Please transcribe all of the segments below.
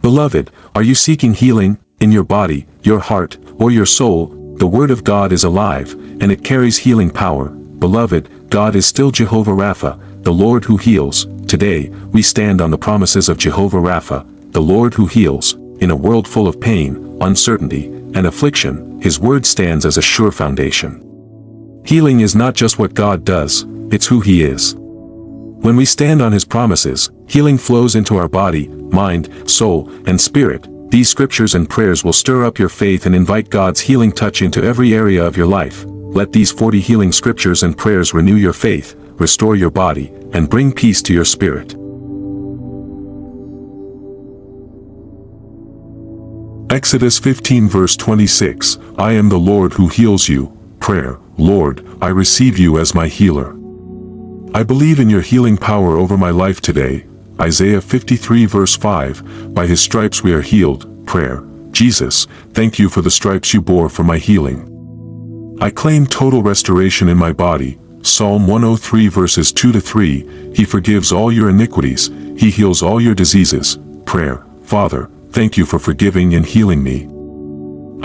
Beloved, are you seeking healing, in your body, your heart, or your soul? The Word of God is alive, and it carries healing power. Beloved, God is still Jehovah Rapha, the Lord who heals. Today, we stand on the promises of Jehovah Rapha, the Lord who heals. In a world full of pain, uncertainty, and affliction, His Word stands as a sure foundation. Healing is not just what God does, it's who He is. When we stand on His promises, healing flows into our body, mind, soul, and spirit. These scriptures and prayers will stir up your faith and invite God's healing touch into every area of your life. Let these 40 healing scriptures and prayers renew your faith, restore your body, and bring peace to your spirit. Exodus 15 verse 26, I am the Lord who heals you. Prayer, Lord, I receive you as my healer. I believe in your healing power over my life today. Isaiah 53 verse 5, by His stripes we are healed. Prayer, Jesus, thank you for the stripes you bore for my healing. I claim total restoration in my body. Psalm 103 verses 2-3, He forgives all your iniquities, He heals all your diseases. Prayer, Father, thank you for forgiving and healing me.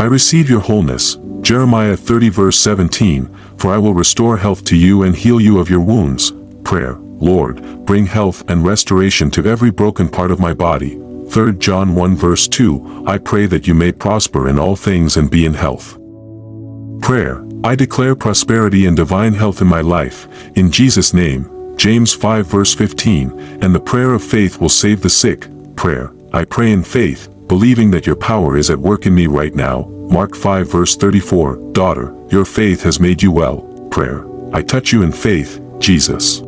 I receive your wholeness. Jeremiah 30 verse 17, for I will restore health to you and heal you of your wounds. Prayer, Lord, bring health and restoration to every broken part of my body. 3 John 1 verse 2, I pray that you may prosper in all things and be in health. Prayer, I declare prosperity and divine health in my life, in Jesus' name. James 5 verse 15, and the prayer of faith will save the sick. Prayer, I pray in faith, believing that your power is at work in me right now. Mark 5 verse 34, daughter, your faith has made you well. Prayer, I touch you in faith, Jesus.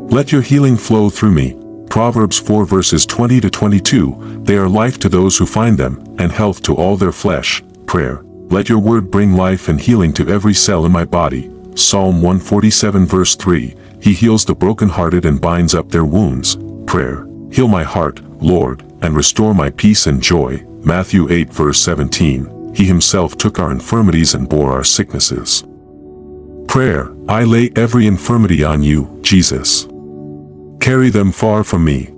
Let your healing flow through me. Proverbs 4 verses 20-22, they are life to those who find them, and health to all their flesh. Prayer, let your word bring life and healing to every cell in my body. Psalm 147 verse 3, He heals the brokenhearted and binds up their wounds. Prayer, heal my heart, Lord, and restore my peace and joy. Matthew 8 verse 17, He Himself took our infirmities and bore our sicknesses. Prayer, I lay every infirmity on you, Jesus. Carry them far from me.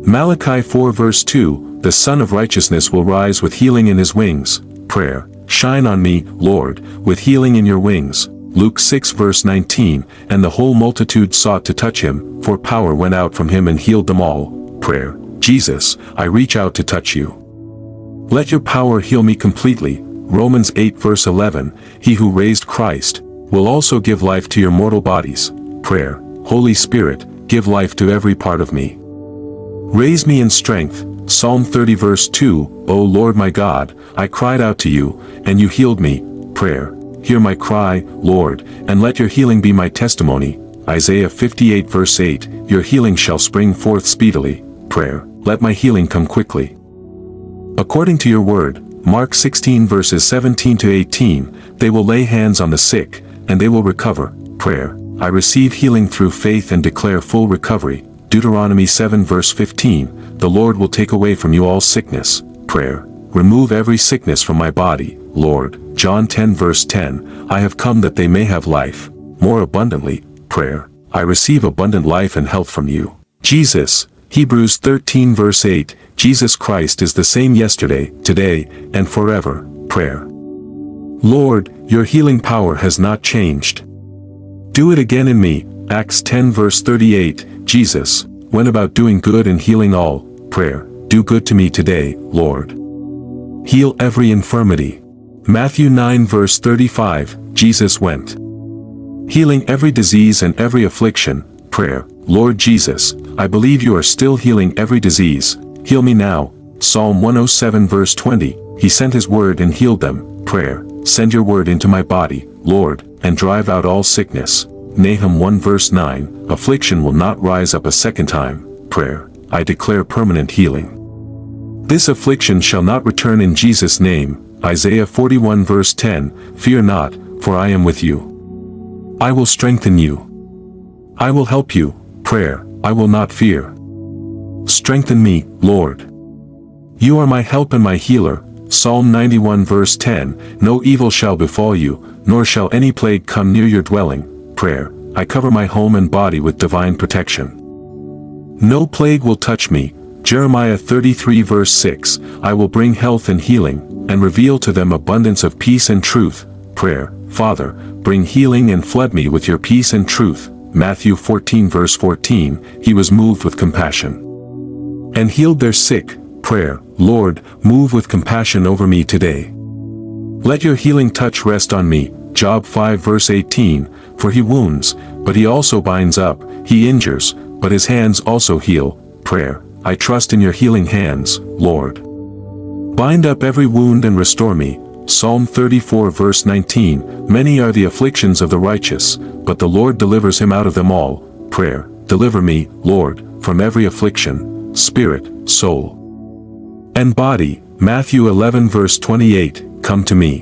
Malachi 4 verse 2, the Son of Righteousness will rise with healing in His wings. Prayer, shine on me, Lord, with healing in your wings. Luke 6 verse 19, and the whole multitude sought to touch Him, for power went out from Him and healed them all. Prayer, Jesus, I reach out to touch you. Let your power heal me completely. Romans 8 verse 11, He who raised Christ will also give life to your mortal bodies. Prayer, Holy Spirit, give life to every part of me. Raise me in strength. Psalm 30 verse 2, O Lord my God, I cried out to you, and you healed me. Prayer, hear my cry, Lord, and let your healing be my testimony. Isaiah 58 verse 8, your healing shall spring forth speedily. Prayer, let my healing come quickly. According to your word, Mark 16 verses 17-18, they will lay hands on the sick, and they will recover. Prayer, I receive healing through faith and declare full recovery. Deuteronomy 7 verse 15, the Lord will take away from you all sickness. Prayer, remove every sickness from my body, Lord. John 10 verse 10, I have come that they may have life more abundantly. Prayer, I receive abundant life and health from you, Jesus. Hebrews 13 verse 8, Jesus Christ is the same yesterday, today, and forever. Prayer, Lord, your healing power has not changed. Do it again in me. Acts 10 verse 38, Jesus went about doing good and healing all. Prayer, do good to me today, Lord. Heal every infirmity. Matthew 9 verse 35, Jesus went healing every disease and every affliction. Prayer, Lord Jesus, I believe you are still healing every disease. Heal me now. Psalm 107 verse 20, He sent His word and healed them. Prayer, send your word into my body, Lord, and drive out all sickness. Nahum 1 verse 9, affliction will not rise up a second time. Prayer, I declare permanent healing. This affliction shall not return in Jesus' name. Isaiah 41 verse 10, fear not, for I am with you. I will strengthen you. I will help you. Prayer, I will not fear. Strengthen me, Lord. You are my help and my healer. Psalm 91 verse 10, no evil shall befall you, nor shall any plague come near your dwelling. Prayer, I cover my home and body with divine protection. No plague will touch me. Jeremiah 33 verse 6, I will bring health and healing, and reveal to them abundance of peace and truth. Prayer, Father, bring healing and flood me with your peace and truth. Matthew 14 verse 14, he was moved with compassion and healed their sick. Prayer, Lord, move with compassion over me today. Let your healing touch rest on me. Job 5 verse 18, for he wounds, but he also binds up, he injures, but his hands also heal. Prayer, I trust in your healing hands, Lord. Bind up every wound and restore me. Psalm 34 verse 19, many are the afflictions of the righteous, but the Lord delivers him out of them all. Prayer, deliver me, Lord, from every affliction, spirit, soul, and body. Matthew 11 verse 28, come to me,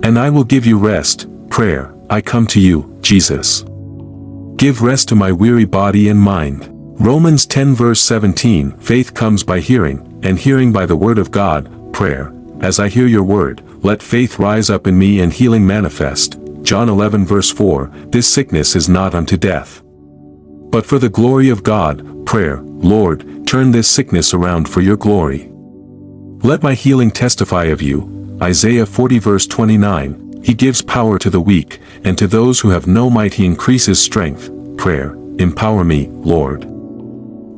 and I will give you rest. Prayer, I come to you, Jesus. Give rest to my weary body and mind. Romans 10 verse 17, faith comes by hearing, and hearing by the word of God. Prayer, as I hear your word, let faith rise up in me and healing manifest. John 11 verse 4, this sickness is not unto death, but for the glory of God. Prayer, Lord, turn this sickness around for your glory. Let my healing testify of you. Isaiah 40 verse 29, he gives power to the weak, and to those who have no might he increases strength. Prayer, empower me, Lord.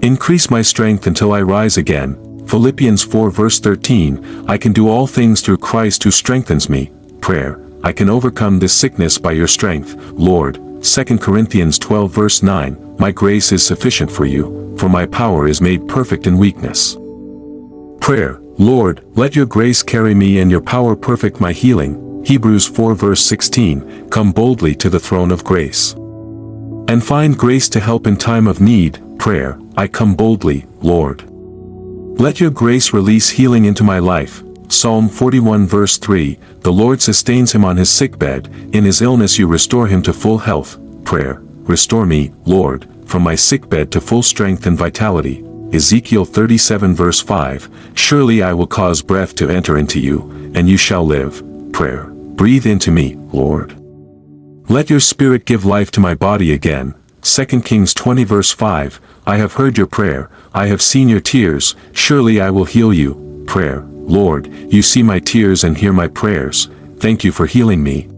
Increase my strength until I rise again. Philippians 4 verse 13, I can do all things through Christ who strengthens me. Prayer, I can overcome this sickness by your strength, Lord. 2 Corinthians 12 verse 9, my grace is sufficient for you, for my power is made perfect in weakness. Prayer, Lord, let your grace carry me and your power perfect my healing. Hebrews 4 verse 16, come boldly to the throne of grace, and find grace to help in time of need. Prayer, I come boldly, Lord. Let your grace release healing into my life. Psalm 41 verse 3, the Lord sustains him on his sickbed, in his illness you restore him to full health. Prayer, restore me, Lord, from my sickbed to full strength and vitality. Ezekiel 37 verse 5, surely I will cause breath to enter into you, and you shall live. Prayer, breathe into me, Lord. Let your spirit give life to my body again. 2 Kings 20 verse 5, I have heard your prayer, I have seen your tears, surely I will heal you. Prayer, Lord, you see my tears and hear my prayers, thank you for healing me.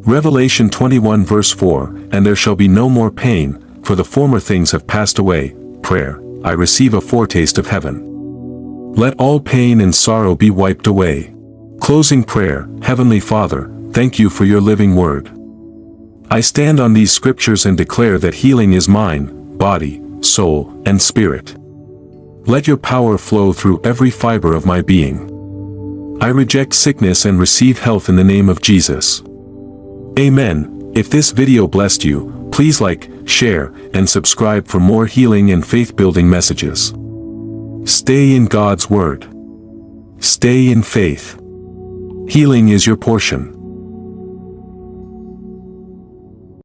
Revelation 21 verse 4, and there shall be no more pain, for the former things have passed away. Prayer, I receive a foretaste of heaven. Let all pain and sorrow be wiped away. Closing prayer, Heavenly Father, thank you for your living word. I stand on these scriptures and declare that healing is mine, body, soul, and spirit. Let your power flow through every fiber of my being. I reject sickness and receive health in the name of Jesus. Amen. If this video blessed you, please like, share, and subscribe for more healing and faith-building messages. Stay in God's Word. Stay in faith. Healing is your portion.